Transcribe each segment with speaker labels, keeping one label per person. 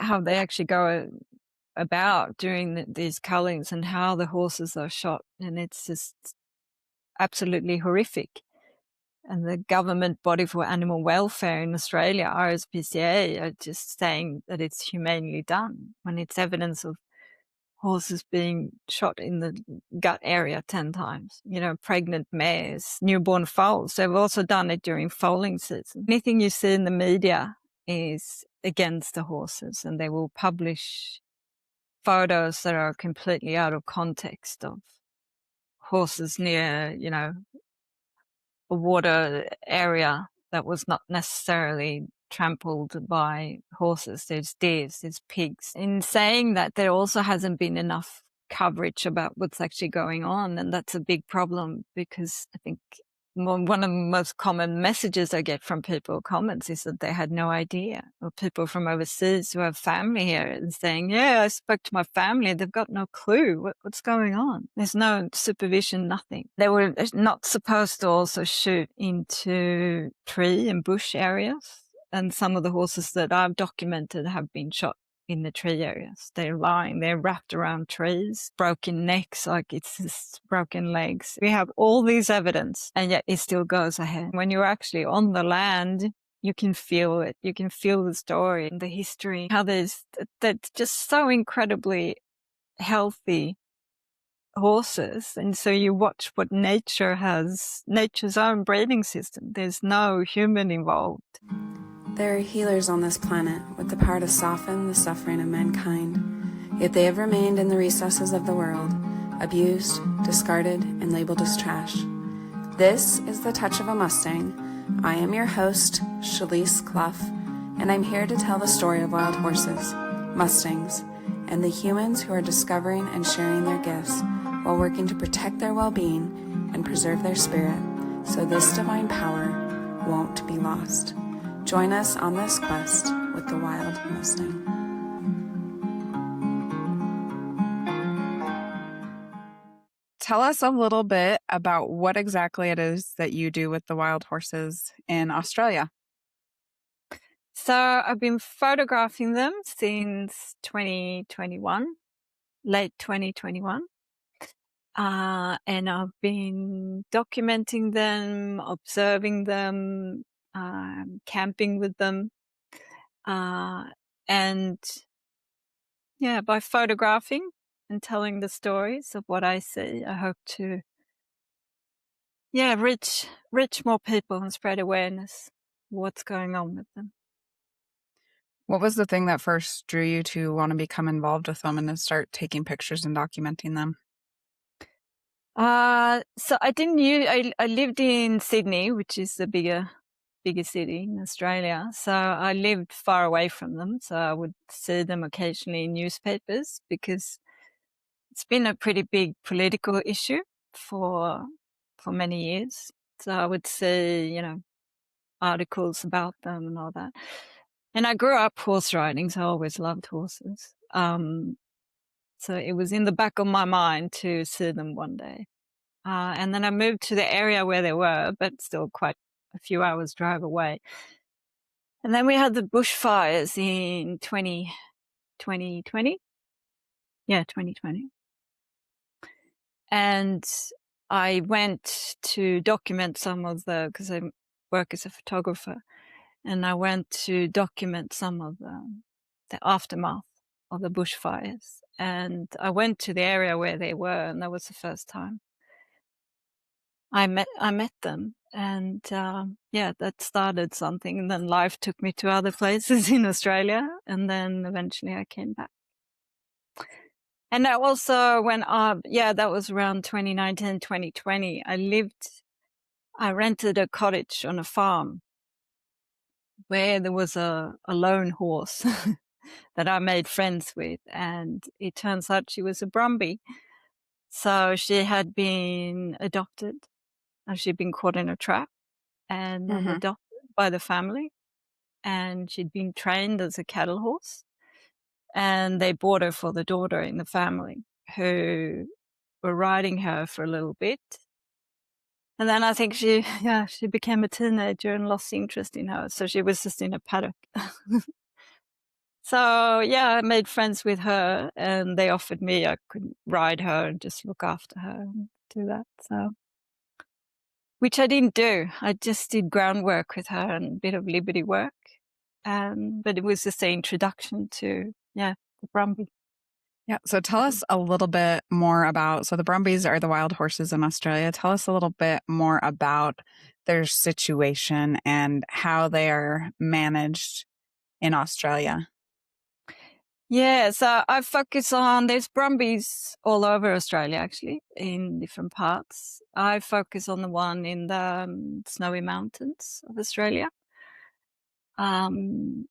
Speaker 1: how they actually go about during these cullings and how the horses are shot. And it's just absolutely horrific. And the government body for animal welfare in Australia, RSPCA, are just saying that it's humanely done when it's evidence of horses being shot in the gut area 10 times, pregnant mares, newborn foals. They've also done it during foaling season. Anything you see in the media is against the horses, and they will publish photos that are completely out of context of horses near, a water area that was not necessarily trampled by horses. There's deers, there's pigs. In saying that, there also hasn't been enough coverage about what's actually going on, and that's a big problem, because I think one of the most common messages I get from people, comments, is that they had no idea. Or people from overseas who have family here and saying, yeah, I spoke to my family, they've got no clue what's going on. There's no supervision, nothing. They were not supposed to also shoot into tree and bush areas. And some of the horses that I've documented have been shot in the tree areas. They're wrapped around trees, broken necks, like it's just broken legs. We have all this evidence, and yet it still goes ahead. When you're actually on the land, you can feel it. You can feel the story and the history, how that's just so incredibly healthy horses. And so you watch what nature's own breeding system. There's no human involved.
Speaker 2: There are healers on this planet with the power to soften the suffering of mankind, yet they have remained in the recesses of the world, abused, discarded, and labeled as trash. This is The Touch of a Mustang. I am your host, Shalise Clough, and I'm here to tell the story of wild horses, Mustangs, and the humans who are discovering and sharing their gifts while working to protect their well-being and preserve their spirit, so this divine power won't be lost. Join us on this quest with the Wild Mustang.
Speaker 3: Tell us a little bit about what exactly it is that you do with the wild horses in Australia.
Speaker 1: So I've been photographing them since 2021, late 2021. And I've been documenting them, observing them, camping with them. And yeah, by photographing and telling the stories of what I see, I hope to, reach more people and spread awareness of what's going on with them.
Speaker 3: What was the thing that first drew you to want to become involved with them and to start taking pictures and documenting them?
Speaker 1: So I lived in Sydney, which is the bigger city in Australia. So I lived far away from them. So I would see them occasionally in newspapers, because it's been a pretty big political issue for many years. So I would see, articles about them and all that. And I grew up horse riding, so I always loved horses. So it was in the back of my mind to see them one day. And then I moved to the area where they were, but still quite a few hours drive away. And then we had the bushfires in 2020. Yeah, 2020. And I went to document some of because I work as a photographer, and I went to document some of the aftermath of the bushfires. And I went to the area where they were, and that was the first time I met them. And that started something. And then life took me to other places in Australia, and then eventually I came back. And I also went up, that was around 2019, 2020. I rented a cottage on a farm where there was a lone horse that I made friends with. And it turns out she was a Brumby. So she had been adopted. She'd been caught in a trap and adopted by the family. And she'd been trained as a cattle horse. And they bought her for the daughter in the family, who were riding her for a little bit. And then I think she became a teenager and lost interest in her. So she was just in a paddock. So yeah, I made friends with her, and they offered me I could ride her and just look after her and do that. So, which I didn't do. I just did groundwork with her and a bit of liberty work. But it was just the introduction to the Brumby.
Speaker 3: Yeah. So tell us a little bit more about, so the Brumbies are the wild horses in Australia. Tell us a little bit more about their situation and how they are managed in Australia.
Speaker 1: Yeah, so I focus on, there's Brumbies all over Australia, actually, in different parts. I focus on the one in the snowy mountains of Australia. And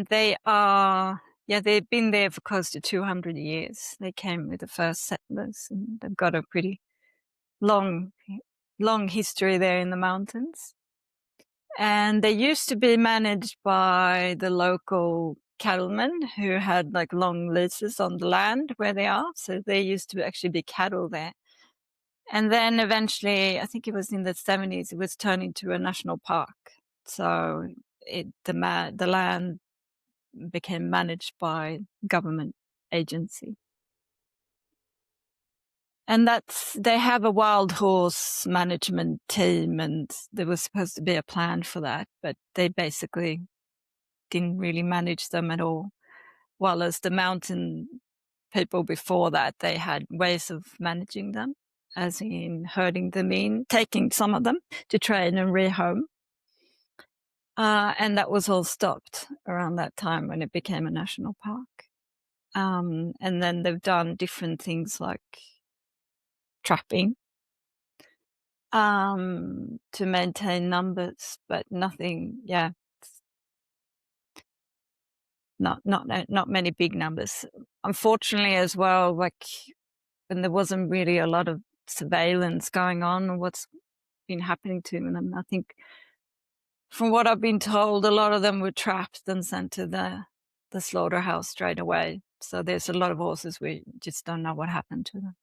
Speaker 1: they are, they've been there for close to 200 years. They came with the first settlers, and they've got a pretty long history there in the mountains. And they used to be managed by the local cattlemen who had like long leases on the land where they are. So they used to actually be cattle there. And then eventually, I think it was in the 70s, it was turned into a national park. So the land became managed by government agency. And they have a wild horse management team, and there was supposed to be a plan for that, but they basically didn't really manage them at all. While as the mountain people before that, they had ways of managing them, as in herding them in, taking some of them to train and rehome. And that was all stopped around that time when it became a national park. And then they've done different things like trapping to maintain numbers, but nothing, not many big numbers. Unfortunately, as well, like, and there wasn't really a lot of surveillance going on what's been happening to them. I think, from what I've been told, a lot of them were trapped and sent to the slaughterhouse straight away. So there's a lot of horses we just don't know what happened to them.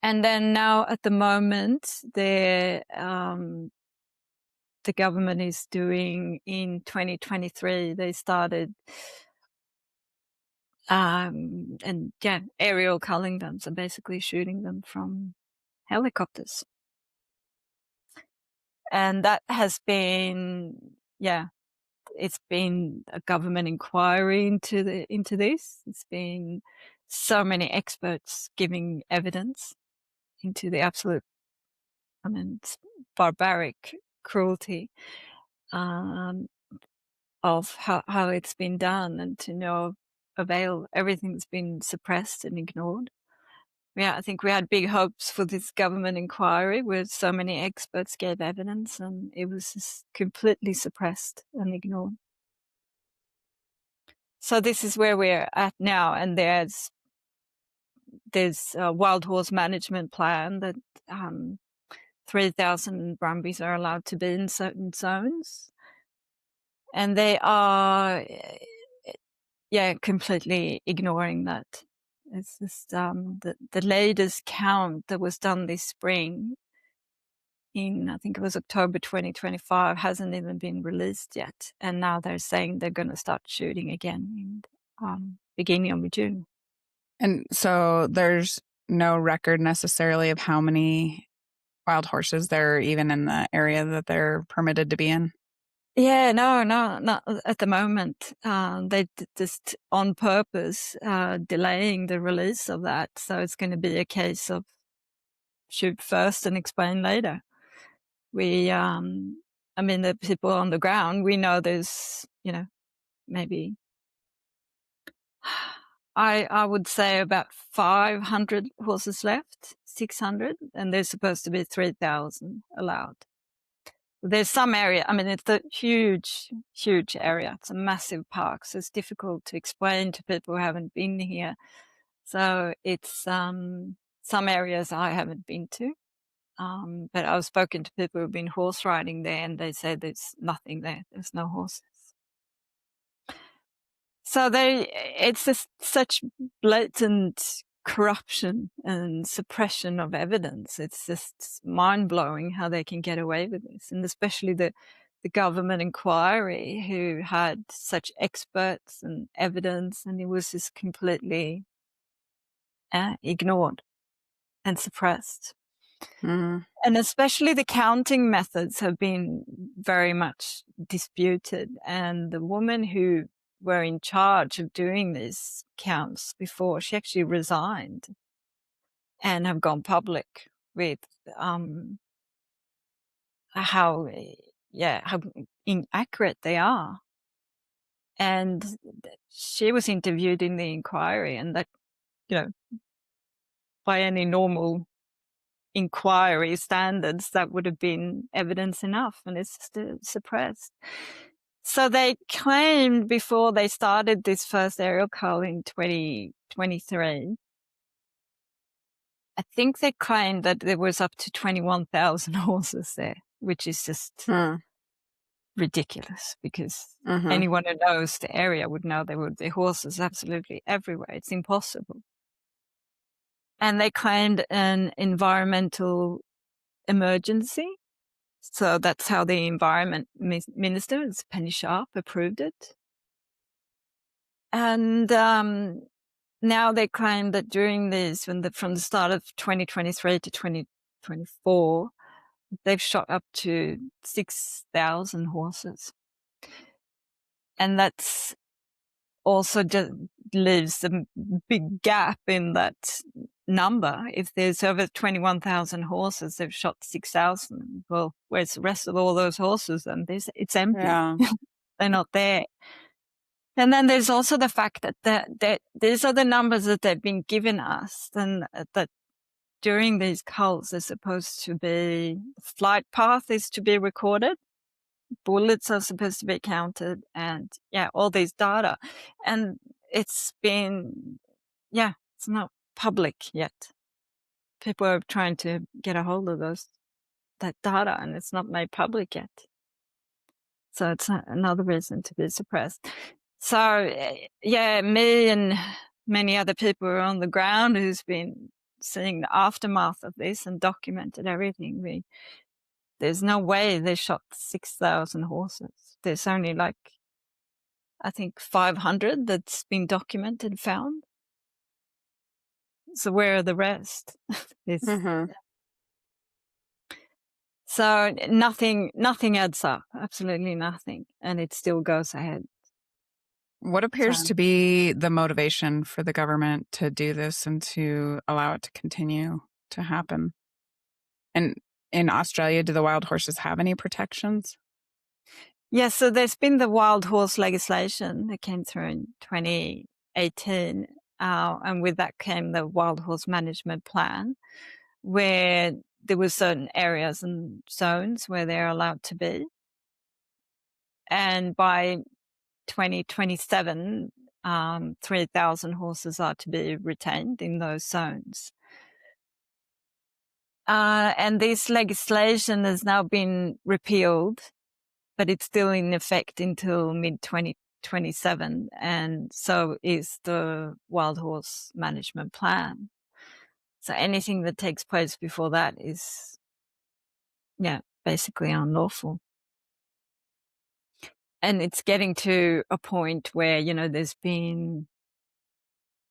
Speaker 1: And then now, at the moment, the government is doing, in 2023, they started aerial culling them, so basically shooting them from helicopters. And that has been, it's been a government inquiry into this. It's been so many experts giving evidence into the absolute, barbaric cruelty of how it's been done, and to no avail. Everything's been suppressed and ignored. Yeah, I think we had big hopes for this government inquiry where so many experts gave evidence, and it was just completely suppressed and ignored. So this is where we're at now, and there's a wild horse management plan that 3,000 Brumbies are allowed to be in certain zones, and they are, completely ignoring that. It's just the latest count that was done this spring in, I think it was October 2025, hasn't even been released yet. And now they're saying they're going to start shooting again in beginning of June.
Speaker 3: And so there's no record necessarily of how many wild horses there are even in the area that they're permitted to be in?
Speaker 1: Yeah, no, not at the moment. They just on purpose delaying the release of that. So it's going to be a case of shoot first and explain later. The people on the ground, we know there's, maybe I would say about 500 horses left, 600, and there's supposed to be 3,000 allowed. There's some area, it's a huge, huge area. It's a massive park, so it's difficult to explain to people who haven't been here. So it's some areas I haven't been to. But I've spoken to people who've been horse riding there, and they say there's nothing there. There's no horses. So it's just such blatant corruption and suppression of evidence. It's just mind-blowing how they can get away with this, and especially the the government inquiry who had such experts and evidence, and it was just completely ignored and suppressed.
Speaker 3: Mm.
Speaker 1: And especially the counting methods have been very much disputed. And the women who were in charge of doing these counts before, she actually resigned and have gone public with how inaccurate they are. And she was interviewed in the inquiry, and that, by any normal inquiry standards, that would have been evidence enough, and it's still suppressed. So they claimed before they started this first aerial cull in 2023, I think they claimed that there was up to 21,000 horses there, which is just ridiculous, because anyone who knows the area would know there would be horses absolutely everywhere. It's impossible. And they claimed an environmental emergency. So that's how the environment minister, Penny Sharp, approved it. And now they claim that during this, from the start of 2023 to 2024, they've shot up to 6,000 horses. And that's also just leaves a big gap in that number. If there's over 21,000 horses, they've shot 6,000. Well, where's the rest of all those horses? And it's empty.
Speaker 3: Yeah.
Speaker 1: They're not there. And then there's also the fact that these are the numbers that they've been given us, and that during these culls, they're supposed to be, flight path is to be recorded, bullets are supposed to be counted, and all these data. And it's been, it's not public yet. People are trying to get a hold of that data, and it's not made public yet. So it's another reason to be suppressed. So, me and many other people are on the ground who's been seeing the aftermath of this and documented everything. There's no way they shot 6,000 horses. There's only I think 500 that's been documented, found. So where are the rest? So nothing adds up, absolutely nothing. And it still goes ahead.
Speaker 3: What appears to be the motivation for the government to do this and to allow it to continue to happen? And in Australia, do the wild horses have any protections?
Speaker 1: Yes, so there's been the wild horse legislation that came through in 2018, and with that came the wild horse management plan, where there were certain areas and zones where they're allowed to be. And by 2027, 3,000 horses are to be retained in those zones. And this legislation has now been repealed, but it's still in effect until mid-2027, and so is the wild horse management plan. So anything that takes place before that is, basically unlawful. And it's getting to a point where, there's been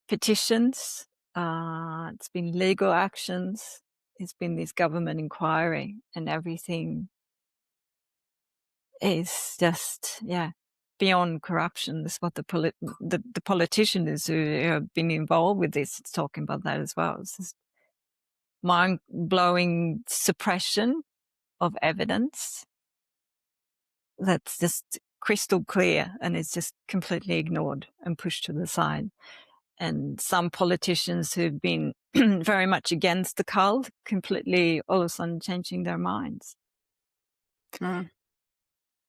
Speaker 1: petitions, it's been legal actions, it's been this government inquiry, and everything is just, beyond corruption. That's what the politicians who have been involved with this is talking about that as well. It's just mind-blowing suppression of evidence that's just crystal clear, and it's just completely ignored and pushed to the side. And some politicians who've been very much against the cull completely all of a sudden changing their minds.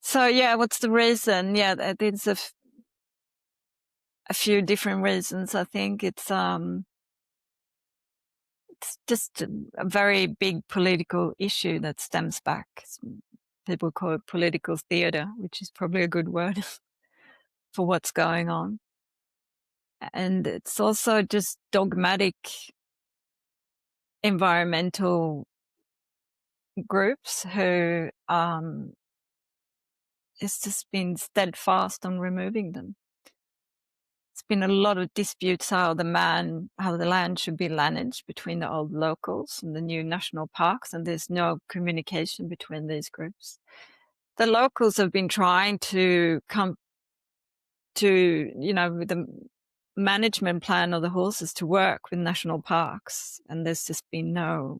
Speaker 1: So, what's the reason? There's a few different reasons. I think it's just a very big political issue that stems back. People call it political theatre, which is probably a good word for what's going on. And it's also just dogmatic environmental groups who it's just been steadfast on removing them. It's been a lot of disputes how the land should be managed between the old locals and the new national parks, and there's no communication between these groups. The locals have been trying to come to, with the management plan of the horses to work with national parks, and there's just been no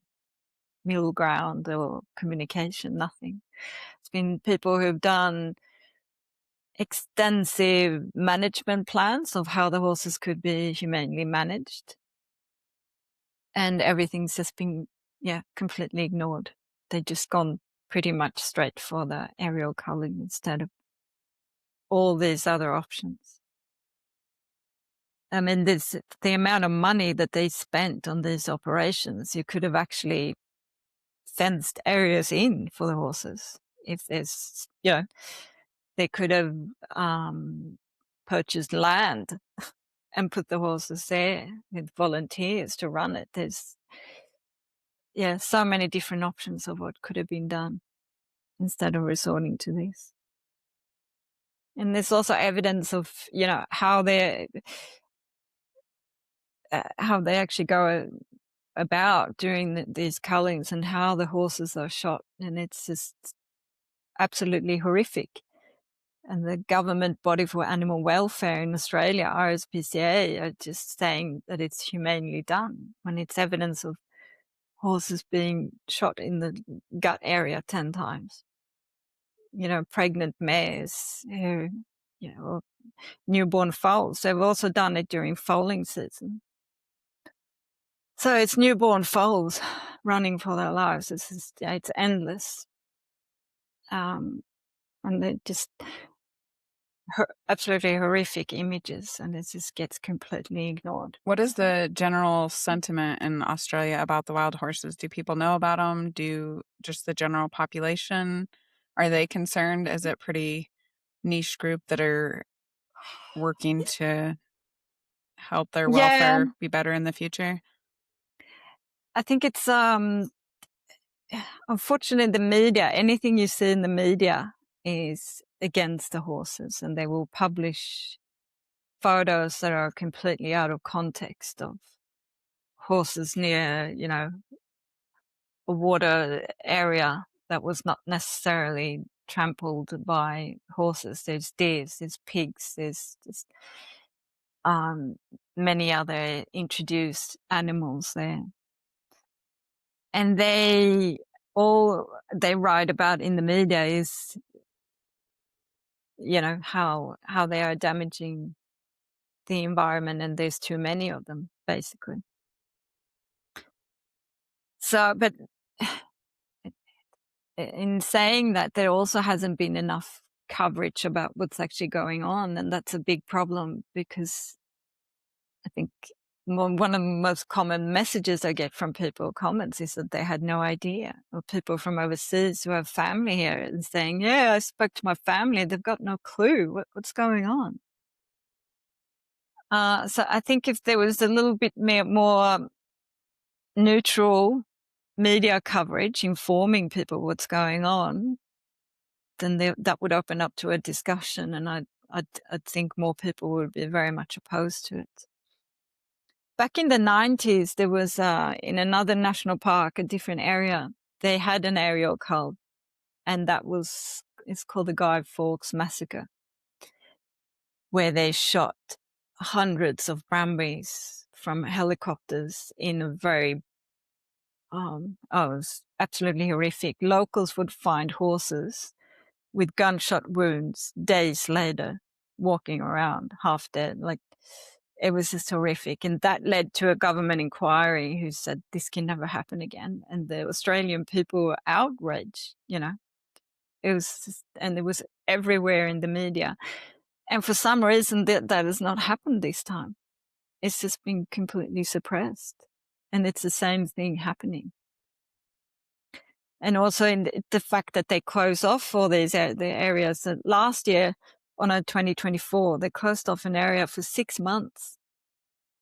Speaker 1: middle ground or communication, nothing. It's been people who've done extensive management plans of how the horses could be humanely managed, and everything's just been completely ignored. They've just gone pretty much straight for the aerial culling instead of all these other options. I mean, the amount of money that they spent on these operations, you could have actually fenced areas in for the horses. If there's, they could have purchased land and put the horses there with volunteers to run it. There's, so many different options of what could have been done instead of resorting to this. And there's also evidence of, how they actually go about during these cullings and how the horses are shot. And it's just absolutely horrific. And the government body for animal welfare in Australia, RSPCA, are just saying that it's humanely done when it's evidence of horses being shot in the gut area 10 times. Pregnant mares who, or newborn foals. They've also done it during foaling season. So it's newborn foals running for their lives. It's endless. And they're just absolutely horrific images, and it just gets completely ignored.
Speaker 3: What is the general sentiment in Australia about the wild horses? Do people know about them? Do just the general population? Are they concerned? Is it pretty niche group that are working to help their welfare be better in the future?
Speaker 1: I think it's unfortunately the media, anything you see in the media is against the horses, and they will publish photos that are completely out of context of horses near, a water area that was not necessarily trampled by horses. There's deers, there's pigs, there's just many other introduced animals there. And all they write about in the media is, how they are damaging the environment, and there's too many of them, basically. So, but in saying that, there also hasn't been enough coverage about what's actually going on, and that's a big problem, because I think one of the most common messages I get from people, comments, is that they had no idea, or people from overseas who have family here and saying, I spoke to my family, they've got no clue what's going on. So I think if there was a little bit more neutral media coverage informing people what's going on, then that would open up to a discussion, and I'd think more people would be very much opposed to it. Back in the 90s, there was in another national park, a different area, they had an aerial cull, and it's called the Guy Fawkes Massacre, where they shot hundreds of Brumbies from helicopters in a very it was absolutely horrific. Locals would find horses with gunshot wounds days later, walking around half dead. Like, it was just horrific. And that led to a government inquiry who said this can never happen again. And the Australian people were outraged, It was just, and it was everywhere in the media. And for some reason that has not happened this time. It's just been completely suppressed. And it's the same thing happening. And also in the fact that they close off all the areas. That last year, on 2024, they closed off an area for 6 months.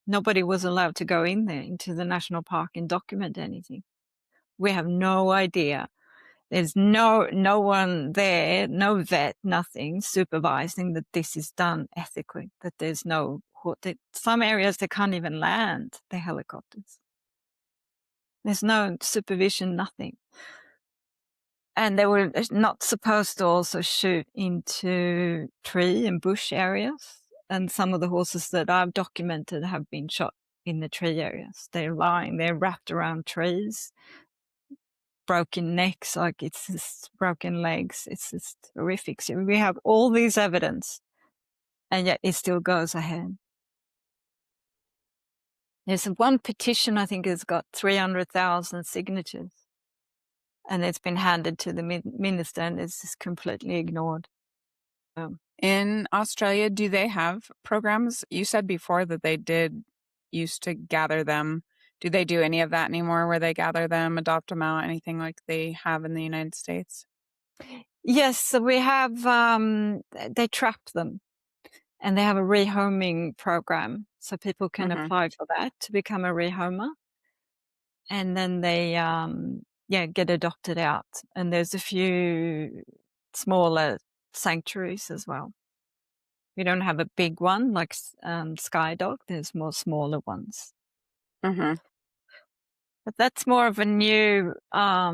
Speaker 1: Nobody was allowed to go in there into the national park and document anything. We have no idea There's no one there, no vet, nothing supervising that this is done ethically, that there's no, some areas they can't even land the helicopters. There's no supervision, nothing. And they were not supposed to also shoot into tree and bush areas. And some of the horses that I've documented have been shot in the tree areas. They're wrapped around trees, broken necks, like it's just broken legs. It's just horrific. So we have all this evidence, and yet it still goes ahead. There's one petition, I think, has got 300,000 signatures, and it's been handed to the minister, and it's just completely ignored.
Speaker 3: In Australia, do they have programs? You said before that they used to gather them. Do they do any of that anymore, where they gather them, adopt them out, anything like they have in the United States?
Speaker 1: Yes, so we have, they trap them, and they have a rehoming program. So people can apply for that to become a rehomer. And then they, get adopted out. And there's a few smaller sanctuaries as well. We don't have a big one like Skydog. There's more smaller ones. But that's more of a new, I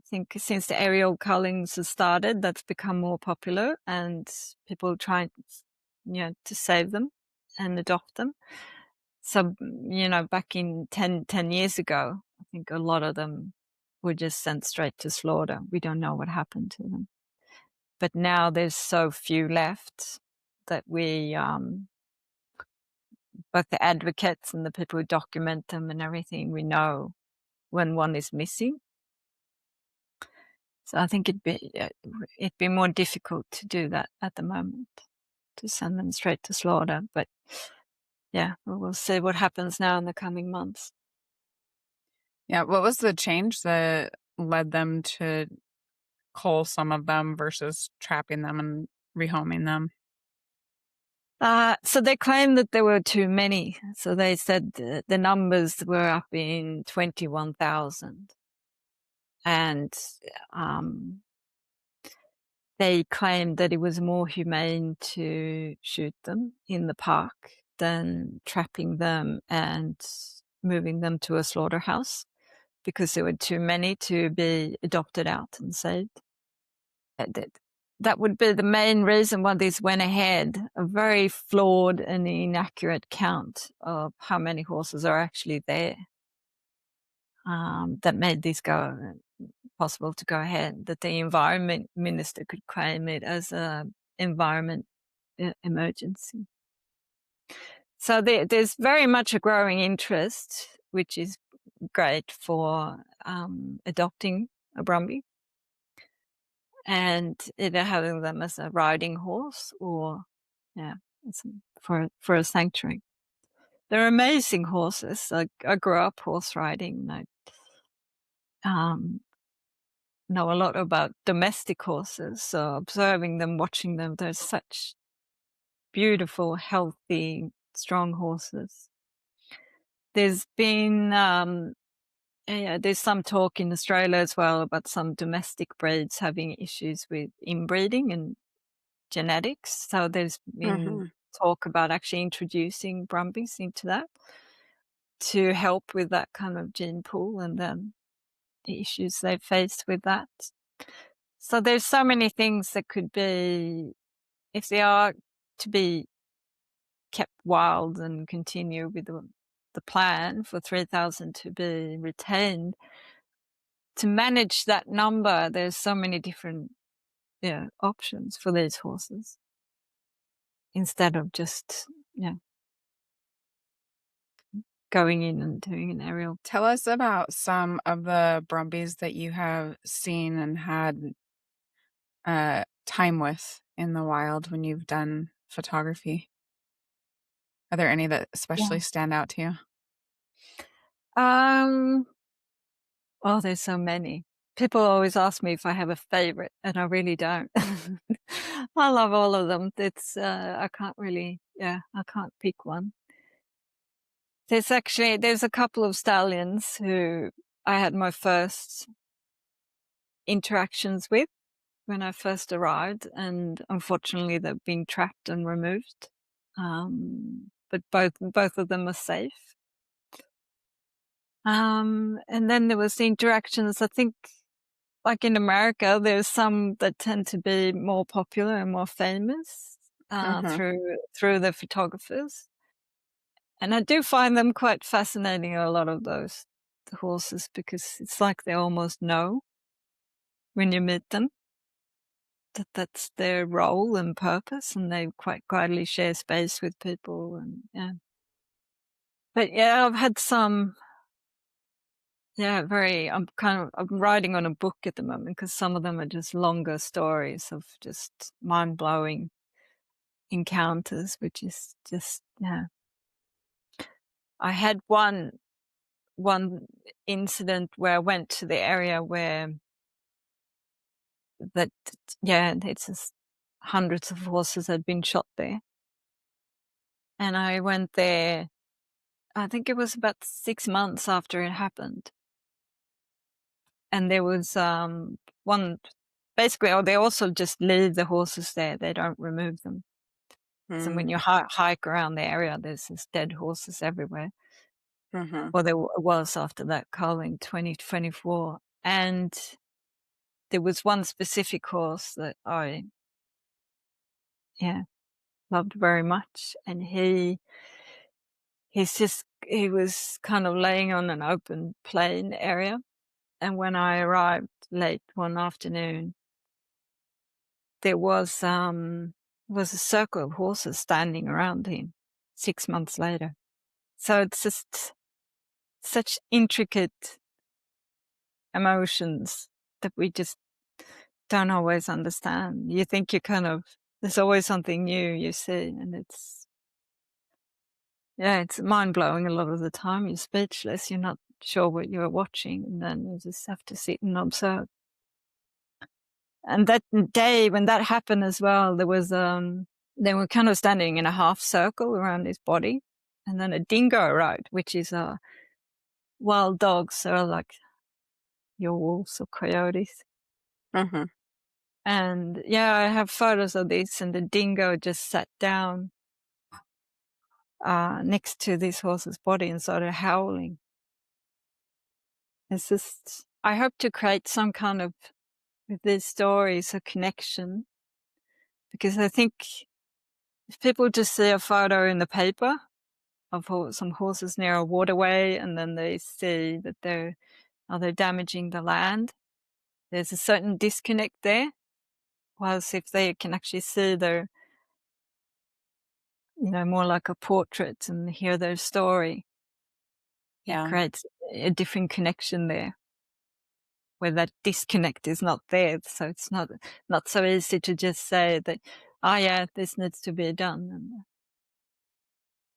Speaker 1: think since the aerial cullings has started, that's become more popular, and people try, to save them and adopt them. So, back in 10 years ago, I think a lot of them were just sent straight to slaughter. We don't know what happened to them. But now there's so few left that we, both the advocates and the people who document them and everything, we know when one is missing. So I think it'd be more difficult to do that at the moment, to send them straight to slaughter. But yeah, we'll see what happens now in the coming months.
Speaker 3: Yeah, what was the change that led them to cull some of them versus trapping them and rehoming them?
Speaker 1: So they claimed that there were too many. So they said the numbers were up in 21,000. And they claimed that it was more humane to shoot them in the park than trapping them and moving them to a slaughterhouse, because there were too many to be adopted out and saved. That would be the main reason why this went ahead, a very flawed and inaccurate count of how many horses are actually there, that made this possible to go ahead, that the environment minister could claim it as an environment emergency. So there's very much a growing interest, which is great for adopting a Brumby and either having them as a riding horse or, for a sanctuary. They're amazing horses. I grew up horse riding. I know a lot about domestic horses, so observing them, watching them, they're such beautiful, healthy, strong horses. There's been there's some talk in Australia as well about some domestic breeds having issues with inbreeding and genetics. So there's been talk about actually introducing Brumbies into that to help with that kind of gene pool and then the issues they faced with that. So there's so many things that could be, if they are to be kept wild and continue with the plan for 3,000 to be retained, to manage that number, there's so many different options for these horses instead of just going in and doing an aerial.
Speaker 3: Tell us about some of the Brumbies that you have seen and had time with in the wild when you've done photography. Are there any that especially stand out to you?
Speaker 1: Oh, there's so many. People always ask me if I have a favorite, and I really don't. I love all of them. It's I can't pick one. There's a couple of stallions who I had my first interactions with when I first arrived, and unfortunately they've been trapped and removed. But both of them are safe. And then there was the interactions, I think, like in America, there's some that tend to be more popular and more famous through the photographers. And I do find them quite fascinating, a lot of those, the horses, because it's like they almost know when you meet them that that's their role and purpose, and they quite quietly share space with people. And yeah. But yeah, I've had some, I'm writing on a book at the moment because some of them are just longer stories of just mind-blowing encounters, which is just, yeah. I had one incident where I went to the area where that, yeah, it's just hundreds of horses had been shot there. And I went there, I think it was about 6 months after it happened. And there was one, basically, they also just leave the horses there. They don't remove them. So when you hike around the area, there's just dead horses everywhere. Well, there was after that culling 2024. And there was one specific horse that I, loved very much. And he was kind of laying on an open plain area. And when I arrived late one afternoon, there was a circle of horses standing around him 6 months later. So it's just such intricate emotions that we just don't always understand. You think there's always something new you see, and it's mind-blowing a lot of the time. You're speechless, you're not sure what you're watching, and then you just have to sit and observe. And that day when that happened as well, there was they were kind of standing in a half circle around his body, and then a dingo arrived, which is wild dogs, so like your wolves or coyotes. And I have photos of this, and the dingo just sat down next to this horse's body and started howling. It's just, I hope to create some kind of, with these stories, a connection, because I think if people just see a photo in the paper of some horses near a waterway, and then they see that they're damaging the land, there's a certain disconnect there. Whilst if they can actually see their, more like a portrait and hear their story, it creates a different connection there, where that disconnect is not there. So it's not so easy to just say that, this needs to be done.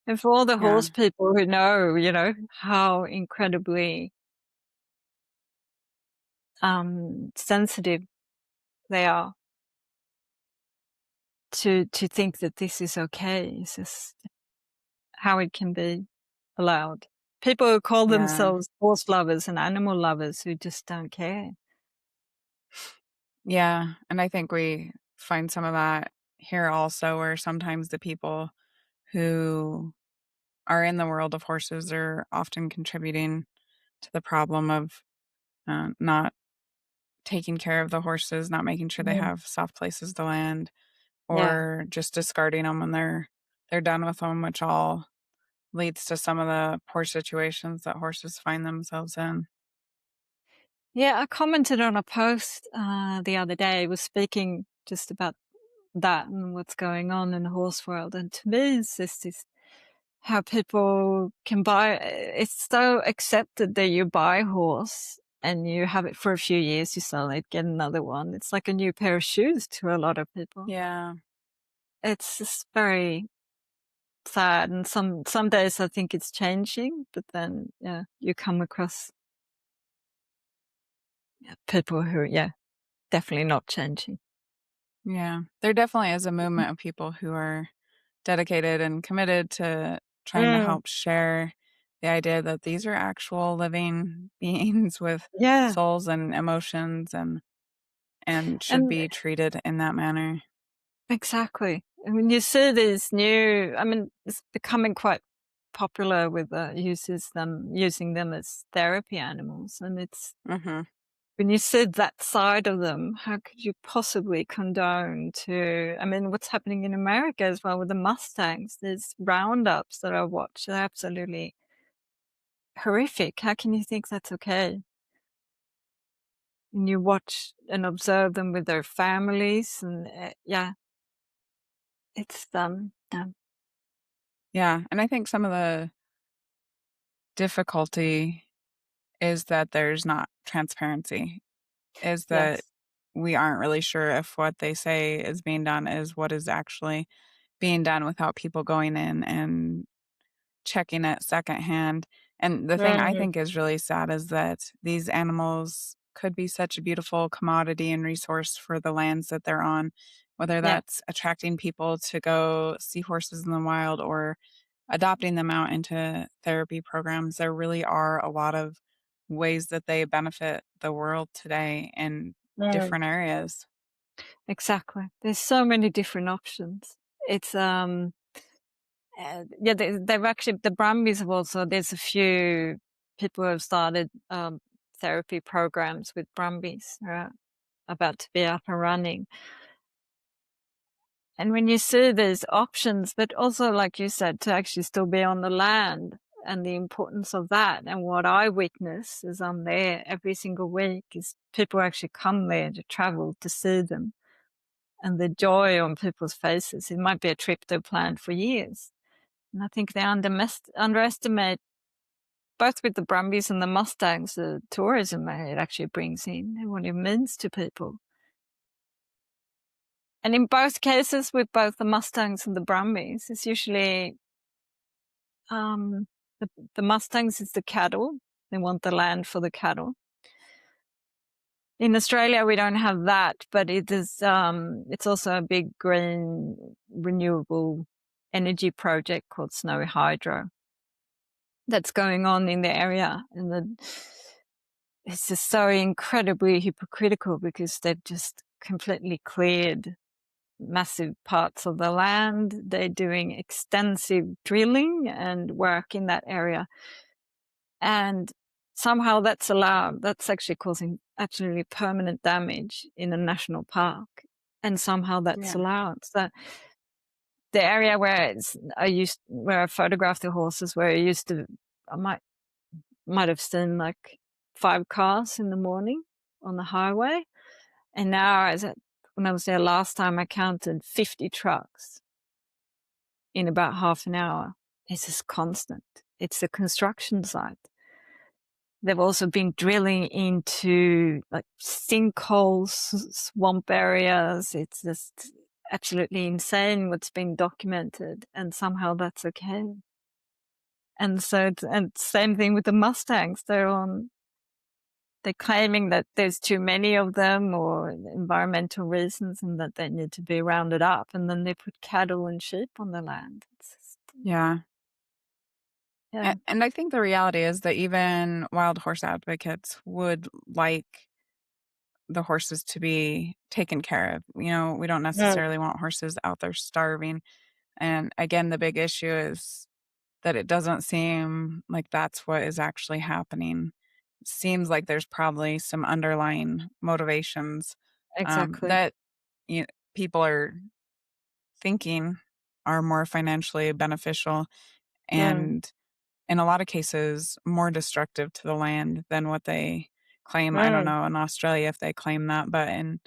Speaker 1: And for all the horse people who know, how incredibly sensitive they are to think that this is okay. It's just how it can be allowed. People who call themselves horse lovers and animal lovers who just don't care.
Speaker 3: Yeah, and I think we find some of that here also, where sometimes the people who are in the world of horses are often contributing to the problem of not taking care of the horses, not making sure they have soft places to land, or just discarding them when they're done with them, which all leads to some of the poor situations that horses find themselves in.
Speaker 1: Yeah, I commented on a post the other day. I was speaking just about that and what's going on in the horse world. And to me, it's just this, how people can buy. It's so accepted that you buy a horse and you have it for a few years, you sell it, get another one. It's like a new pair of shoes to a lot of people.
Speaker 3: Yeah.
Speaker 1: It's just very sad. And some days I think it's changing, but then, you come across people who are, definitely not changing.
Speaker 3: Yeah. There definitely is a movement of people who are dedicated and committed to trying to help share the idea that these are actual living beings with
Speaker 1: Yeah.
Speaker 3: souls and emotions, and and should
Speaker 1: And
Speaker 3: be treated in that manner.
Speaker 1: exactly. I mean, you see these new, I mean, it's becoming quite popular with using them as therapy animals. And it's,
Speaker 3: Hmm.
Speaker 1: when you see that side of them, how could you possibly condone to, I mean, what's happening in America as well with the Mustangs? There's roundups that I watch. They're absolutely horrific. How can you think that's okay? And you watch and observe them with their families, and yeah, it's yeah.
Speaker 3: Yeah. And I think some of the difficulty is that there's not transparency, is that
Speaker 1: Yes.
Speaker 3: we aren't really sure if what they say is being done is what is actually being done without people going in and checking it secondhand. And the thing I
Speaker 1: Mm,
Speaker 3: think is really sad is that these animals could be such a beautiful commodity and resource for the lands that they're on, whether
Speaker 1: yeah.
Speaker 3: that's attracting people to go see horses in the wild or adopting them out into therapy programs. There really are a lot of ways that they benefit the world today in
Speaker 1: Mm.
Speaker 3: different areas.
Speaker 1: Exactly. There's so many different options. It's yeah, they've actually, the Brumbies have also, there's a few people who have started therapy programs with Brumbies. They're about to be up and running. And when you see there's options, but also, like you said, to actually still be on the land and the importance of that. And what I witness as I'm there every single week is people actually come there to travel to see them, and the joy on people's faces. It might be a trip they've planned for years. And I think they underestimate, both with the Brumbies and the Mustangs, the tourism it actually brings in and what it means to people. And in both cases, with both the Mustangs and the Brumbies, it's usually um, the Mustangs is the cattle. They want the land for the cattle. In Australia, we don't have that, but it is. It's also a big green renewable energy project called Snowy Hydro that's going on in the area, and it's just so incredibly hypocritical because they've just completely cleared massive parts of the land. They're doing extensive drilling and work in that area, and somehow that's allowed. That's actually causing absolutely permanent damage in a national park, and somehow that's
Speaker 3: Yeah.
Speaker 1: allowed. So the area where I photographed the horses, where I used to, I might have seen like 5 cars in the morning on the highway, and now, when I was there last time, I counted 50 trucks in about half an hour. It's just constant. It's a construction site. They've also been drilling into like sinkholes, swamp areas. It's just absolutely insane what's been documented, and somehow that's okay. And so, and same thing with the Mustangs. They're claiming that there's too many of them, or environmental reasons, and that they need to be rounded up. And then they put cattle and sheep on the land. It's just,
Speaker 3: Yeah.
Speaker 1: yeah,
Speaker 3: And I think the reality is that even wild horse advocates would like the horses to be taken care of. We don't
Speaker 1: mm,
Speaker 3: necessarily want horses out there starving. And again, the big issue is that it doesn't seem like that's what is actually happening. It seems like there's probably some underlying motivations
Speaker 1: exactly.
Speaker 3: that you know, people are thinking are more financially beneficial
Speaker 1: Mm,
Speaker 3: and in a lot of cases more destructive to the land than what they claim. I don't
Speaker 1: mm,
Speaker 3: know in Australia if they claim that, but in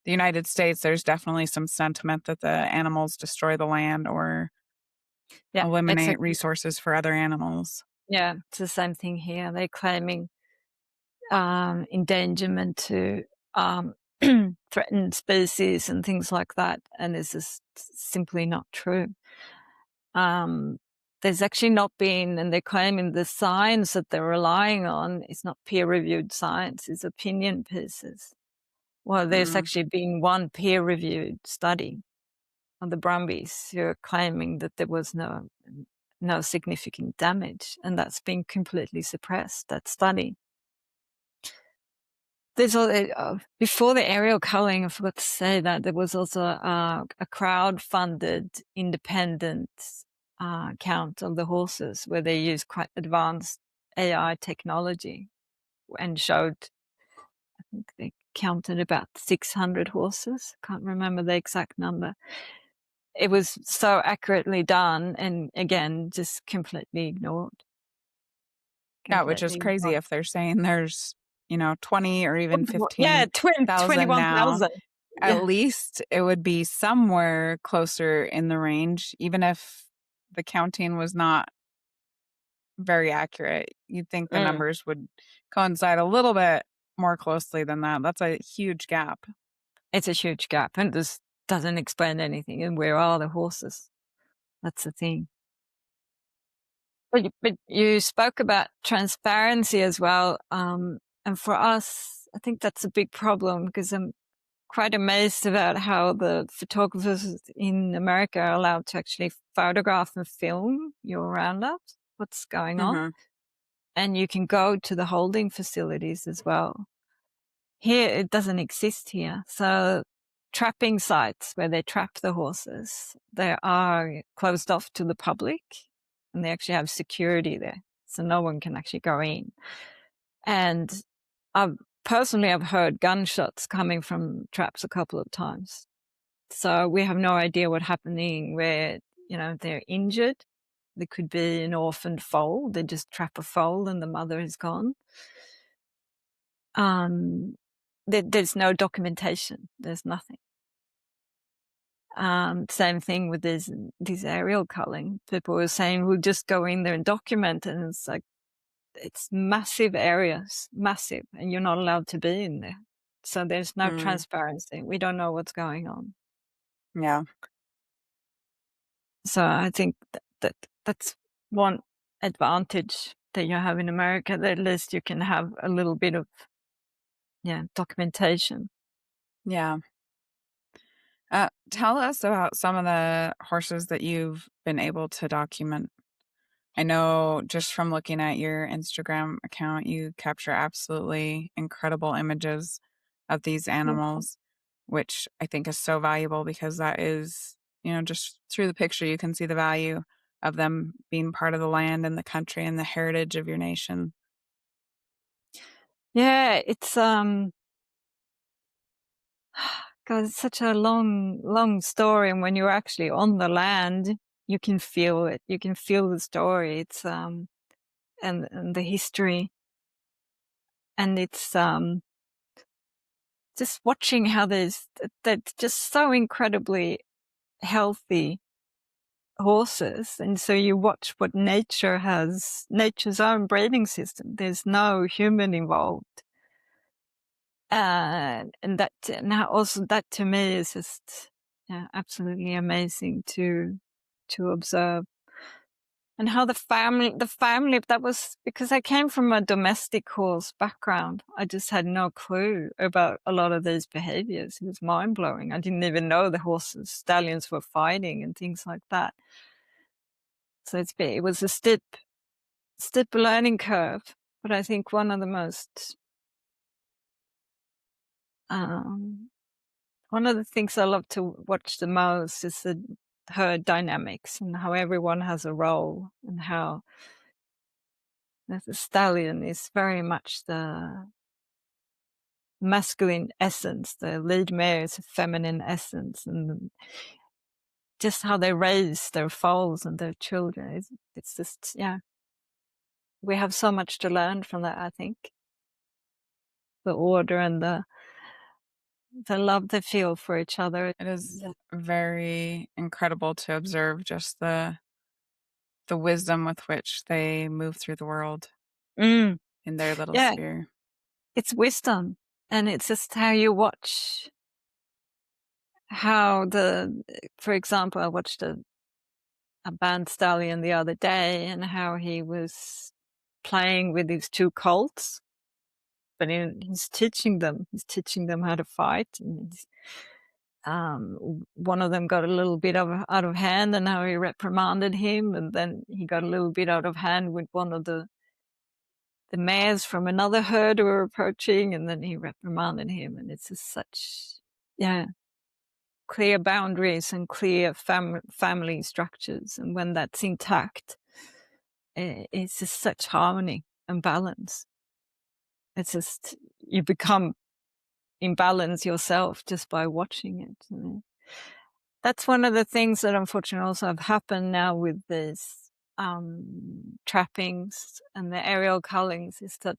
Speaker 3: the United States, there's definitely some sentiment that the animals destroy the land or
Speaker 1: yeah,
Speaker 3: eliminate resources for other animals.
Speaker 1: yeah, it's the same thing here. They're claiming endangerment to um, threatened species and things like that, and it's just simply not true. Um, there's actually not been, and they're claiming the science that they're relying on is not peer-reviewed science, it's opinion pieces. Well, there's
Speaker 3: Mm,
Speaker 1: actually been one peer-reviewed study on the Brumbies who are claiming that there was no significant damage, and that's been completely suppressed, that study. there's before the aerial culling, I forgot to say that there was also a crowd-funded independent count of the horses where they used quite advanced AI technology and showed, I think they counted about 600 horses. Can't remember the exact number. It was so accurately done, and again, just completely ignored.
Speaker 3: Yeah, which is
Speaker 1: Completely
Speaker 3: crazy
Speaker 1: ignored.
Speaker 3: if they're saying there's, 20 or even
Speaker 1: Yeah,
Speaker 3: 15,000 now.
Speaker 1: 21,000.
Speaker 3: At
Speaker 1: Yeah.
Speaker 3: least it would be somewhere closer in the range, even if the counting was not very accurate. You'd think the
Speaker 1: Mm.
Speaker 3: numbers would coincide a little bit more closely than that. That's a huge gap.
Speaker 1: It's a huge gap, and this doesn't explain anything. And where are the horses? That's the thing. But you spoke about transparency as well, and for us, I think that's a big problem because I'm quite amazed about how the photographers in America are allowed to actually photograph and film your roundups, what's going on,
Speaker 3: Hmm.
Speaker 1: and you can go to the holding facilities as well. Here, it doesn't exist here. So trapping sites where they trap the horses, they are closed off to the public, and they actually have security there. So no one can actually go in. And I've I've heard gunshots coming from traps a couple of times. So we have no idea what's happening where, they're injured. There could be an orphaned foal. They just trap a foal and the mother is gone. There's no documentation. There's nothing. Same thing with these aerial culling. People were saying, we'll just go in there and document it. And it's like, it's massive areas, massive, and you're not allowed to be in there. So there's no
Speaker 3: Mm,
Speaker 1: transparency. We don't know what's going on.
Speaker 3: yeah.
Speaker 1: So I think that's one advantage that you have in America, that at least you can have a little bit of, documentation.
Speaker 3: Yeah. Tell us about some of the horses that you've been able to document. I know just from looking at your Instagram account, you capture absolutely incredible images of these animals, which I think is so valuable because that is, just through the picture, you can see the value of them being part of the land and the country and the heritage of your nation.
Speaker 1: Yeah, it's God, it's such a long, long story, and when you're actually on the land, you can feel it. You can feel the story. It's and the history, and it's just watching how they're just so incredibly healthy horses, and so you watch what nature has, nature's own breeding system. There's no human involved, and now also that to me is just, yeah, absolutely amazing to observe. And how the family, that was because I came from a domestic horse background. I just had no clue about a lot of these behaviors. It was mind blowing. I didn't even know the horses, stallions were fighting and things like that. So it was a steep learning curve. But I think um, one of the things I love to watch the most is the herd dynamics and how everyone has a role, and how the stallion is very much the masculine essence. The lead mare is a feminine essence, and just how they raise their foals and their children. It's just, yeah, we have so much to learn from that, I think. The order and the love they feel for each other.
Speaker 3: It is
Speaker 1: Yeah.
Speaker 3: very incredible to observe just the wisdom with which they move through the world
Speaker 1: Mm,
Speaker 3: in their little
Speaker 1: yeah,
Speaker 3: sphere.
Speaker 1: it's wisdom. And it's just how you watch how for example, I watched a band stallion the other day, and how he was playing with his two colts, but he's teaching them how to fight. And one of them got a little bit out of hand, and how he reprimanded him, and then he got a little bit out of hand with one of the the mares from another herd were approaching, and then he reprimanded him, and it's just such, clear boundaries and clear family structures. And when that's intact, it's just such harmony and balance. It's just, you become in balance yourself just by watching it. That's one of the things that unfortunately also have happened now with this trappings and the aerial cullings, is that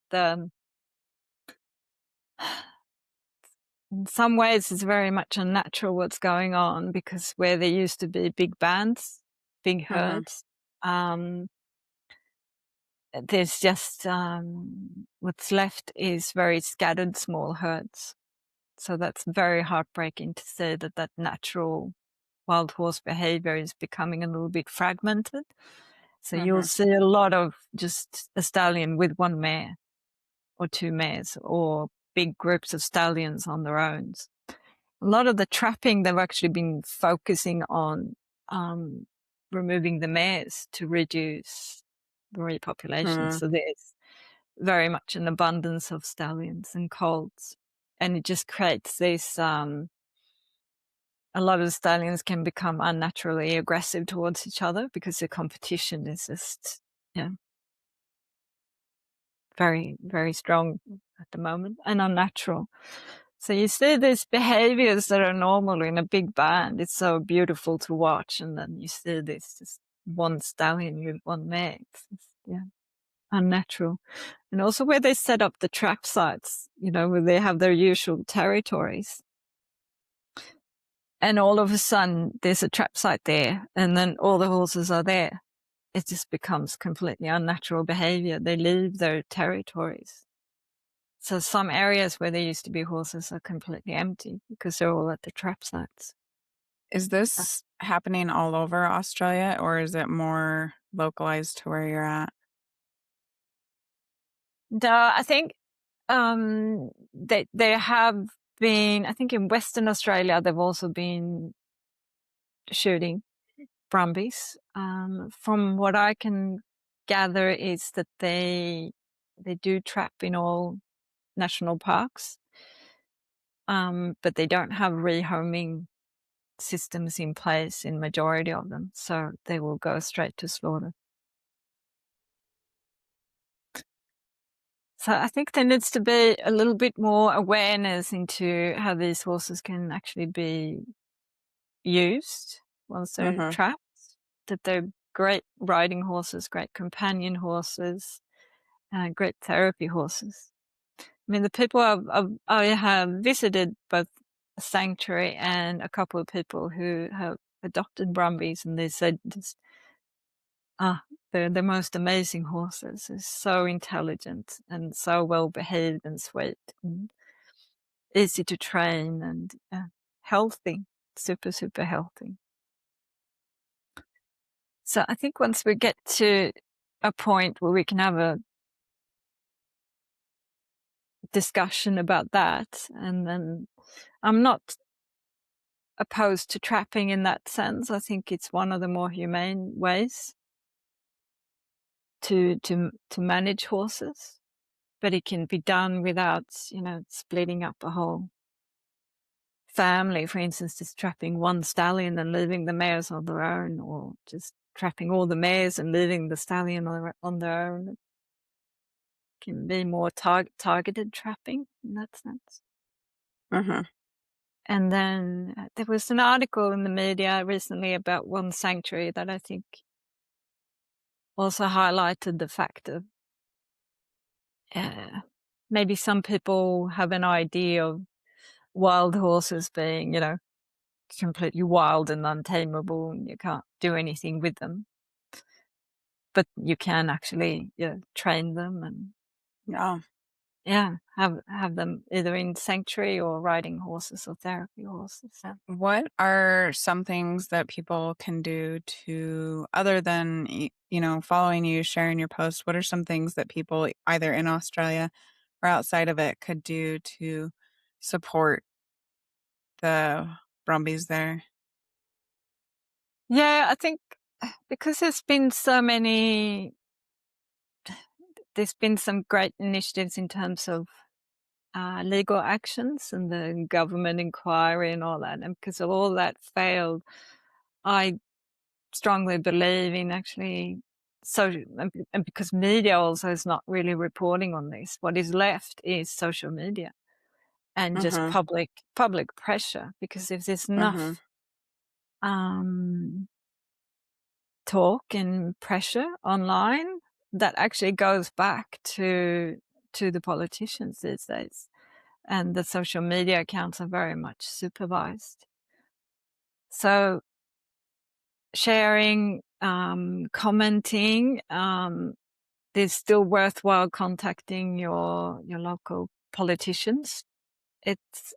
Speaker 1: in some ways it's very much unnatural what's going on, because where there used to be big bands, big herds, there's just what's left is very scattered small herds. So that's very heartbreaking to say that that natural wild horse behavior is becoming a little bit fragmented. So you'll see a lot of just a stallion with one mare or two mares, or big groups of stallions on their own. A lot of the trapping, they've actually been focusing on removing the mares to reduce the repopulation. So there's very much an abundance of stallions and colts. And it just creates this, a lot of the stallions can become unnaturally aggressive towards each other, because the competition is just, very, very strong at the moment and unnatural. So you see these behaviors that are normal in a big band. It's so beautiful to watch. And then you see this just one stallion with one mare. It's unnatural. And also where they set up the trap sites, where they have their usual territories. And all of a sudden there's a trap site there, and then all the horses are there. It just becomes completely unnatural behavior. They leave their territories. So some areas where there used to be horses are completely empty because they're all at the trap sites.
Speaker 3: Is this happening all over Australia, or is it more localized to where you're at?
Speaker 1: No, I think they have been, I think in Western Australia, they've also been shooting Brumbies. From what I can gather is that they do trap in all national parks, but they don't have rehoming systems in place in majority of them, so they will go straight to slaughter. So I think there needs to be a little bit more awareness into how these horses can actually be used once they're trapped, that they're great riding horses, great companion horses, great therapy horses. I mean, the people I have visited both a sanctuary and a couple of people who have adopted Brumbies, and they said just, they're the most amazing horses. They're so intelligent and so well behaved and sweet and easy to train and healthy, super, super healthy. So I think once we get to a point where we can have a discussion about that, and then I'm not opposed to trapping in that sense. I think it's one of the more humane ways to manage horses, but it can be done without, splitting up a whole family. For instance, just trapping one stallion and leaving the mares on their own, or just trapping all the mares and leaving the stallion on their own. It can be more targeted trapping in that sense. And then there was an article in the media recently about one sanctuary that I think also highlighted the fact of maybe some people have an idea of wild horses being, completely wild and untamable, and you can't do anything with them. But you can actually train them and have them either in sanctuary or riding horses or therapy horses. So.
Speaker 3: What are some things that people can do to, other than, following you, sharing your posts, what are some things that people either in Australia or outside of it could do to support the Brumbies there?
Speaker 1: Yeah, I think because there's there's been some great initiatives in terms of legal actions and the government inquiry and all that. And because of all that failed, I strongly believe in actually and because media also is not really reporting on this, what is left is social media and just public pressure. Because if there's enough talk and pressure online, that actually goes back to the politicians these days. And the social media accounts are very much supervised. So sharing, commenting, it's still worthwhile contacting your local politicians. It's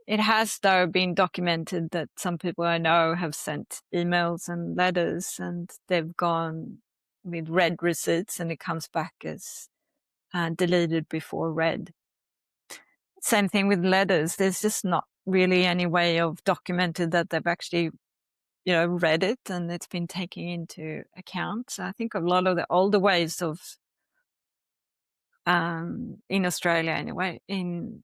Speaker 1: it has, though, been documented that some people I know have sent emails and letters and they've gone with read receipts and it comes back as deleted before read. Same thing with letters. There's just not really any way of documented that they've actually, read it and it's been taken into account. So I think a lot of the older ways of, in Australia anyway, in,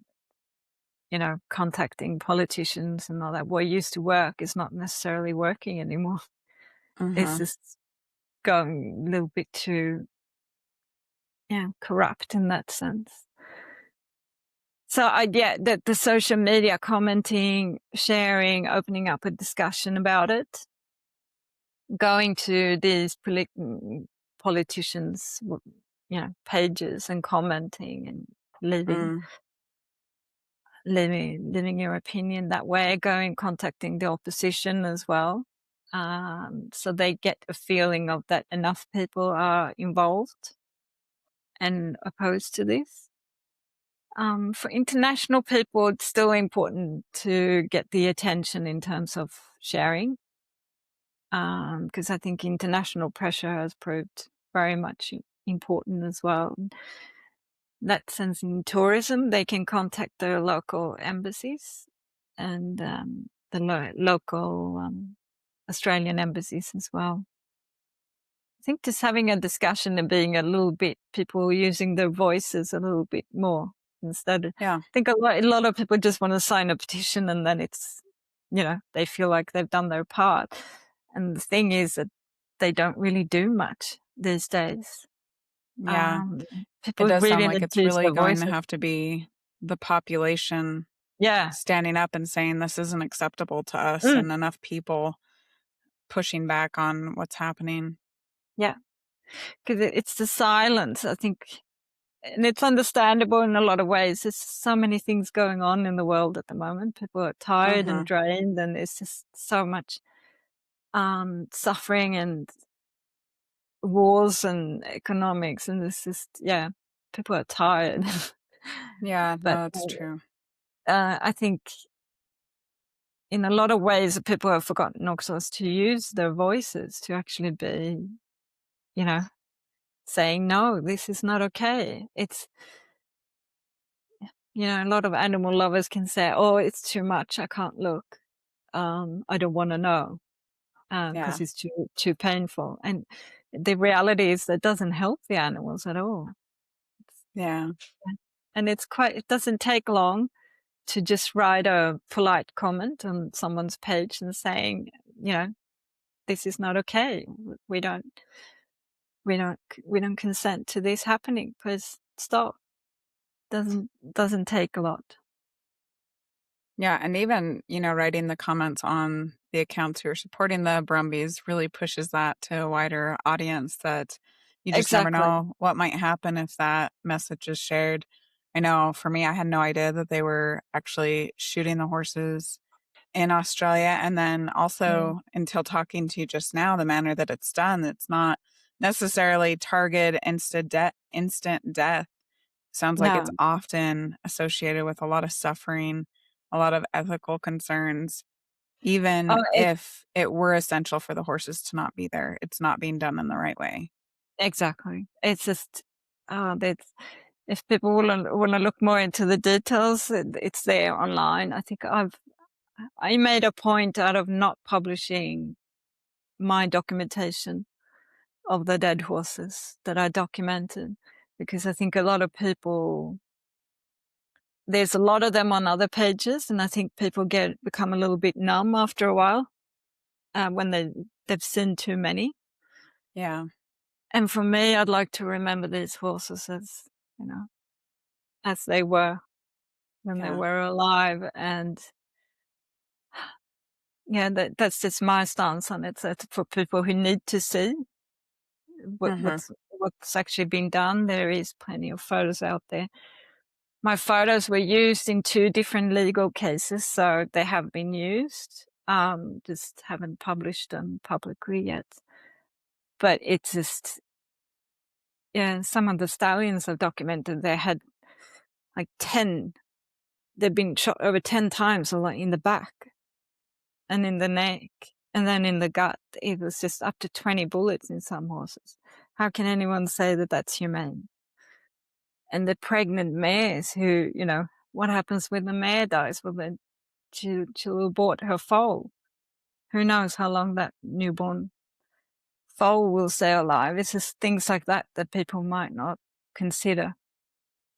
Speaker 1: contacting politicians and all that, what used to work is not necessarily working anymore. It's just going a little bit too, corrupt in that sense. So the social media commenting, sharing, opening up a discussion about it, going to these politicians, pages and commenting and living your opinion that way, contacting the opposition as well. So they get a feeling of that enough people are involved and opposed to this. For international people, it's still important to get the attention in terms of sharing, because I think international pressure has proved very much important as well. In that sense, in tourism, they can contact their local embassies and the local Australian embassies as well. I think just having a discussion and being a little bit, people using their voices a little bit more instead. I think a lot of people just want to sign a petition and then it's, they feel like they've done their part. And the thing is that they don't really do much these days.
Speaker 3: Yeah.
Speaker 1: People
Speaker 3: it does
Speaker 1: really
Speaker 3: sound like
Speaker 1: need
Speaker 3: it's
Speaker 1: to use
Speaker 3: really
Speaker 1: their
Speaker 3: going to
Speaker 1: voices.
Speaker 3: have to be the population standing up and saying this isn't acceptable to us and enough people pushing back on what's happening.
Speaker 1: Yeah. Because it's the silence, I think. And it's understandable in a lot of ways. There's so many things going on in the world at the moment. People are tired and drained, and it's just so much suffering and wars and economics. And it's just, people are tired.
Speaker 3: Yeah,
Speaker 1: But
Speaker 3: no, that's true.
Speaker 1: I think in a lot of ways, people have forgotten also to use their voices to actually be, saying, no, this is not okay. It's, a lot of animal lovers can say, oh, it's too much. I can't look. I don't want to know because it's too painful. And the reality is that doesn't help the animals at all.
Speaker 3: Yeah.
Speaker 1: And it doesn't take long to just write a polite comment on someone's page and saying, this is not okay. We don't consent to this happening. Please stop. Doesn't take a lot.
Speaker 3: Yeah, and even, writing the comments on the accounts who are supporting the Brumbies really pushes that to a wider audience that you just never know what might happen if that message is shared. I know for me, I had no idea that they were actually shooting the horses in Australia. And then also until talking to you just now, the manner that it's done, it's not necessarily target instant death. Sounds like it's often associated with a lot of suffering, a lot of ethical concerns. Even if it were essential for the horses to not be there, it's not being done in the right way.
Speaker 1: Exactly. It's just if people want to look more into the details, it's there online. I think I made a point out of not publishing my documentation of the dead horses that I documented, because I think a lot of people, there's a lot of them on other pages, and I think people become a little bit numb after a while when they've seen too many.
Speaker 3: Yeah.
Speaker 1: And for me, I'd like to remember these horses as, as they were when they were alive. And yeah, that's just my stance on it. So it's for people who need to see what's actually been done. There is plenty of photos out there. My photos were used in 2 different legal cases, so they have been used. Just haven't published them publicly yet. But it's just, some of the stallions I've documented, they had like 10. They've been shot over 10 times, like in the back and in the neck and then in the gut. It was just up to 20 bullets in some horses. How can anyone say that that's humane? And the pregnant mares who, what happens when the mare dies? Well, then she'll abort her foal. Who knows how long that newborn foal will stay alive? It's just things like that that people might not consider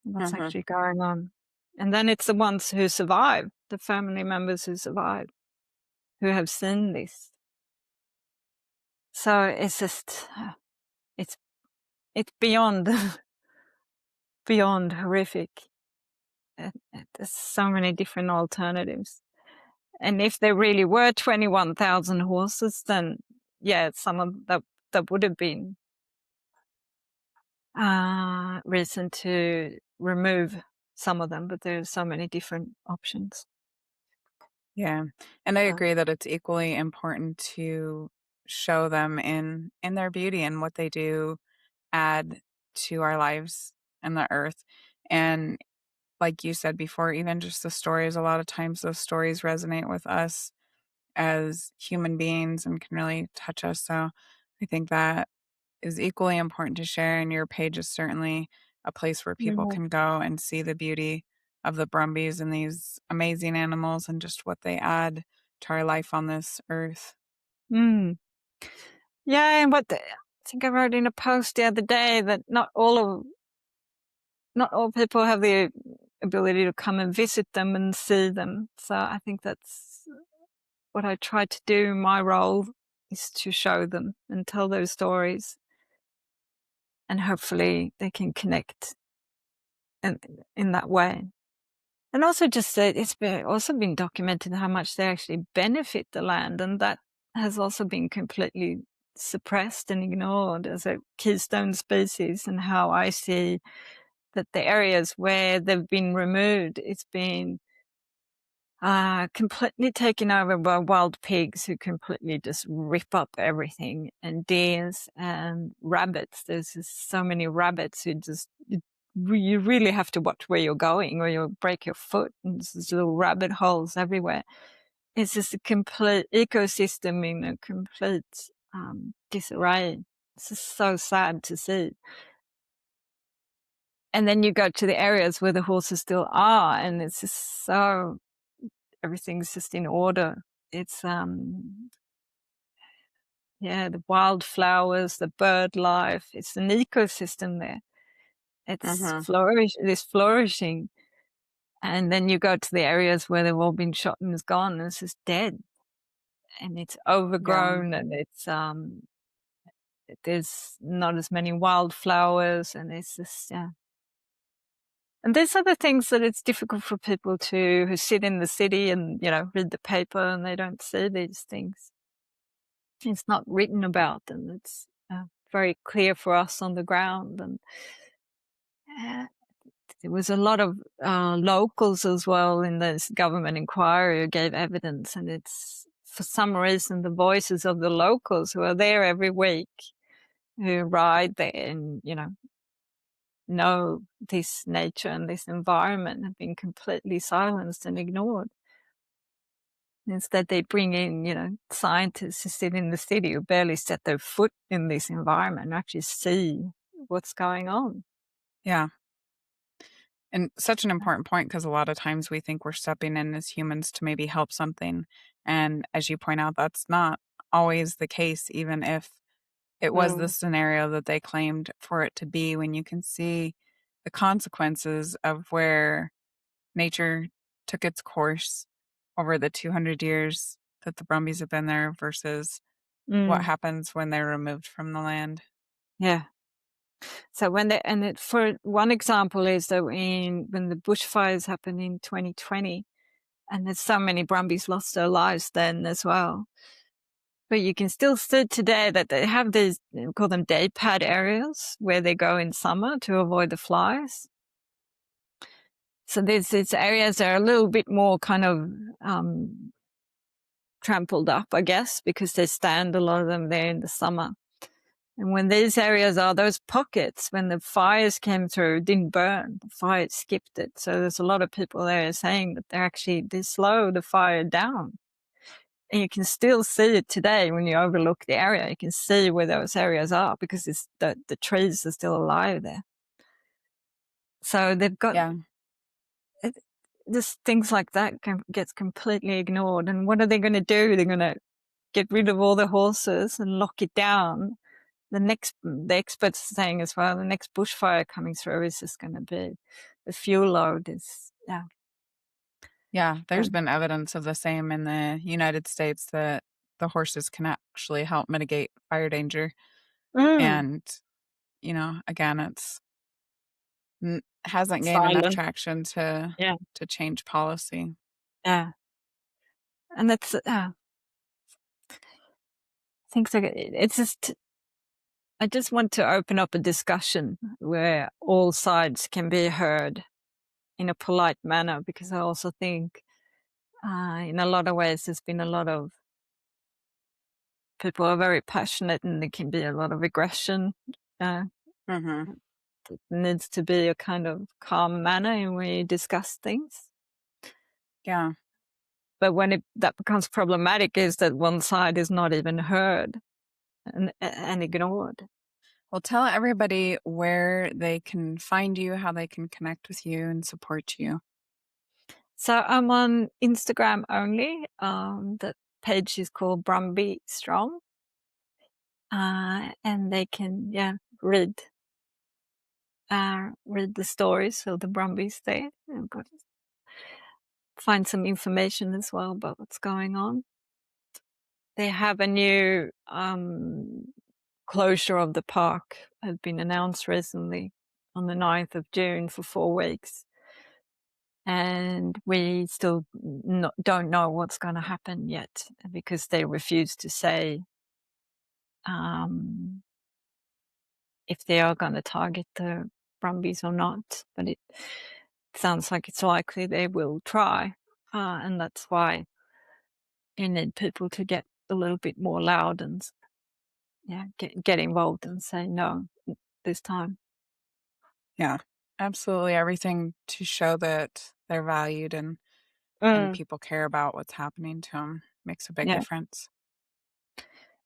Speaker 1: what's actually going on. And then it's the ones who survive, the family members who survive, who have seen this. So it's just, it's beyond, beyond horrific. There's so many different alternatives. And if there really were 21,000 horses, then some of that would have been reason to remove some of them, but there's so many different options.
Speaker 3: Yeah. And I agree that it's equally important to show them in their beauty and what they do add to our lives and the earth. And like you said before, even just the stories, a lot of times those stories resonate with us as human beings and can really touch us. So I think that is equally important to share, and your page is certainly a place where people
Speaker 1: Yeah.
Speaker 3: can go and see the beauty of the Brumbies and these amazing animals and just what they add to our life on this earth.
Speaker 1: Mm. Yeah, and I think I wrote in a post the other day that not all people have the ability to come and visit them and see them. So I think that's what I try to do. My role is to show them and tell those stories, and hopefully they can connect in that way. And also just that it's also been documented how much they actually benefit the land, and that has also been completely suppressed and ignored as a keystone species, and how I see that the areas where they've been removed, it's been completely taken over by wild pigs who completely just rip up everything, and deers and rabbits. There's just so many rabbits who just, you really have to watch where you're going or you'll break your foot, and there's just little rabbit holes everywhere. It's just a complete ecosystem in a complete disarray. It's just so sad to see. And then you go to the areas where the horses still are, and it's just so, everything's just in order. It's the wildflowers, the bird life. It's an ecosystem there. It's flourishing. And then you go to the areas where they've all been shot and it's gone, and it's just dead. And it's
Speaker 3: Yeah.
Speaker 1: overgrown, and it's there's not as many wildflowers, and it's just And these are the things that it's difficult for people who sit in the city and, read the paper, and they don't see these things. It's not written about, and it's very clear for us on the ground. And there was a lot of locals as well in this government inquiry who gave evidence, and it's, for some reason, the voices of the locals who are there every week, who ride there and, know this nature and this environment, have been completely silenced and ignored. Instead, they bring in, scientists who sit in the city who barely set their foot in this environment and actually see what's going on.
Speaker 3: Yeah. And such an important point, because a lot of times we think we're stepping in as humans to maybe help something. And as you point out, that's not always the case, even if it was the scenario that they claimed for it to be, when you can see the consequences of where nature took its course over the 200 years that the Brumbies have been there versus what
Speaker 1: Mm,
Speaker 3: happens when they're removed from the land.
Speaker 1: yeah. So for one example is that when the bushfires happened in 2020, and there's so many Brumbies lost their lives then as well. But you can still see today that they have these, we call them day pad areas, where they go in summer to avoid the flies. So there's these areas that are a little bit more kind of trampled up, I guess, because they stand a lot of them there in the summer. And when these areas are those pockets, when the fires came through, didn't burn, the fire skipped it. So there's a lot of people there saying that they slow the fire down. And you can still see it today when you overlook the area. You can see where those areas are because the trees are still alive there. So they've got
Speaker 3: Yeah.
Speaker 1: just things like that gets completely ignored. And what are they going to do? They're going to get rid of all the horses and lock it down. The experts are saying as well, the next bushfire coming through is just going to be the fuel load is, yeah.
Speaker 3: Yeah, there's been evidence of the same in the United States, that the horses can actually help mitigate fire danger.
Speaker 1: Mm.
Speaker 3: And, again, hasn't gained enough
Speaker 1: Silent.
Speaker 3: traction to
Speaker 1: Yeah.
Speaker 3: change policy.
Speaker 1: Yeah. And that's, things like it's just, I just want to open up a discussion where all sides can be heard in a polite manner, because I also think in a lot of ways there's been a lot of people are very passionate and there can be a lot of aggression.
Speaker 3: Mm-hmm.
Speaker 1: It needs to be a kind of calm manner in where you discuss things.
Speaker 3: Yeah.
Speaker 1: But when that becomes problematic is that one side is not even heard and ignored.
Speaker 3: Well, tell everybody where they can find you, how they can connect with you and support you.
Speaker 1: So I'm on Instagram only. The page is called Brumby Strong. And they can, read the stories of the Brumbies there. I've got to find some information as well about what's going on. They have a new closure of the park has been announced recently on the 9th of June for 4 weeks. And we still don't know what's going to happen yet, because they refuse to say if they are going to target the Brumbies or not. But it sounds like it's likely they will try. And that's why you need people to get a little bit more loud and get involved and say no this time.
Speaker 3: Yeah, absolutely. Everything to show that they're valued and people care about what's happening to them makes a big
Speaker 1: Yeah.
Speaker 3: difference.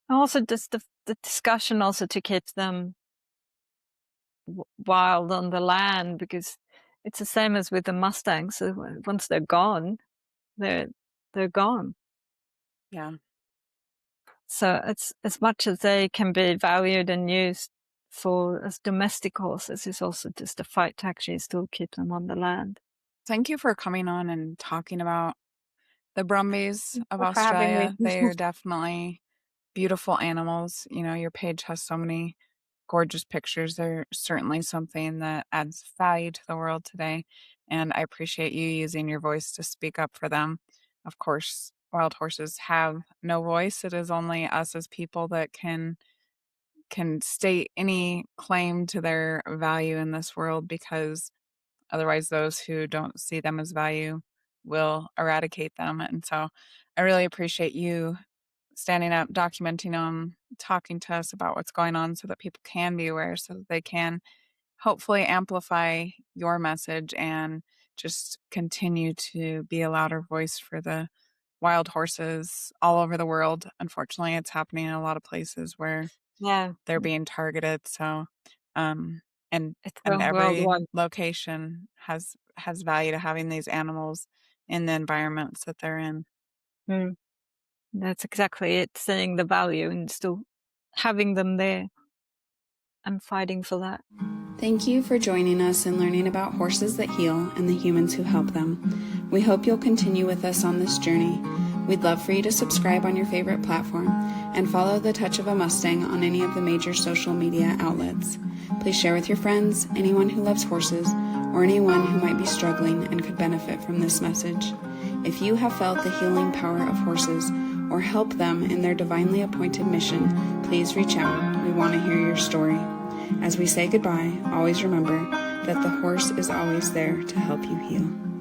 Speaker 1: Also, just the discussion also to keep them wild on the land, because it's the same as with the mustangs. So once they're gone, they're gone.
Speaker 3: Yeah.
Speaker 1: So it's as much as they can be valued and used as domestic horses, is also just a fight to actually still keep them on the land.
Speaker 3: Thank you for coming on and talking about the Brumbies of
Speaker 1: For having me.
Speaker 3: Australia. They are definitely beautiful animals. Your page has so many gorgeous pictures. They're certainly something that adds value to the world today. And I appreciate you using your voice to speak up for them. Of course, wild horses have no voice. It is only us as people that can state any claim to their value in this world, because otherwise those who don't see them as value will eradicate them. And so I really appreciate you standing up, documenting them, talking to us about what's going on so that people can be aware, so that they can hopefully amplify your message and just continue to be a louder voice for the wild horses all over the world. Unfortunately, it's happening in a lot of places where
Speaker 1: Yeah,
Speaker 3: they're being targeted. So, and
Speaker 1: it's
Speaker 3: every
Speaker 1: worldwide.
Speaker 3: location has value to having these animals in the environments that they're in.
Speaker 1: Mm. That's exactly it, seeing the value and still having them there and fighting for that.
Speaker 2: Thank you for joining us and learning about horses that heal and the humans who help them. We hope you'll continue with us on this journey. We'd love for you to subscribe on your favorite platform and follow The Touch of a Mustang on any of the major social media outlets. Please share with your friends, anyone who loves horses, or anyone who might be struggling and could benefit from this message. If you have felt the healing power of horses or help them in their divinely appointed mission, please reach out. We want to hear your story. As we say goodbye, always remember that the horse is always there to help you heal.